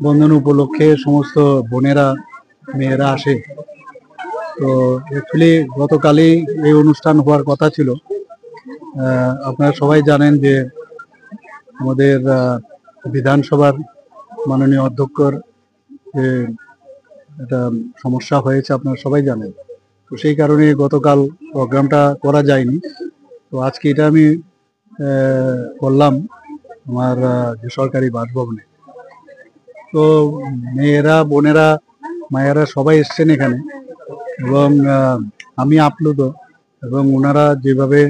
বন্ধন উপলক্ষে সমস্ত বোনেরা মেয়েরা আসে। তো অ্যাকচুয়ালি গতকালই এই অনুষ্ঠান হওয়ার কথা ছিল। আপনারা সবাই জানেন যে আমাদের বিধানসভার মাননীয় অধ্যক্ষর যে একটা সমস্যা হয়েছে আপনারা সবাই জানেন। তো সেই কারণে গতকাল প্রোগ্রামটা করা যায়নি। তো আজকে এটা আমি করলাম আমার যে সরকারি বাসভবনে। তো মেয়েরা বোনেরা মায়েরা সবাই এসছেন এখানে এবং আমি আপ্লুত এবং ওনারা যেভাবে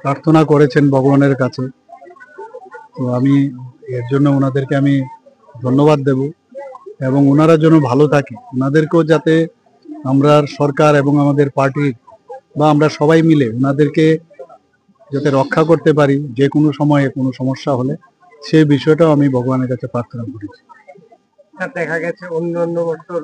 প্রার্থনা করেছেন ভগবানের কাছে, তো আমি এর জন্য ওনাদেরকে আমি ধন্যবাদ দেব এবং ওনারা যেন ভালো থাকে, ওনাদেরকেও যাতে আমরা সরকার এবং আমাদের পার্টি বা আমরা সবাই মিলে ওনাদেরকে যাতে রক্ষা করতে পারি যে কোনো সময়ে কোনো সমস্যা হলে, সেই বিষয়টাও আমি ভগবানের কাছে প্রার্থনা করেছি। দেখা গেছে অন্যান্য বছর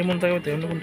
এমন থাকে অন্য কোন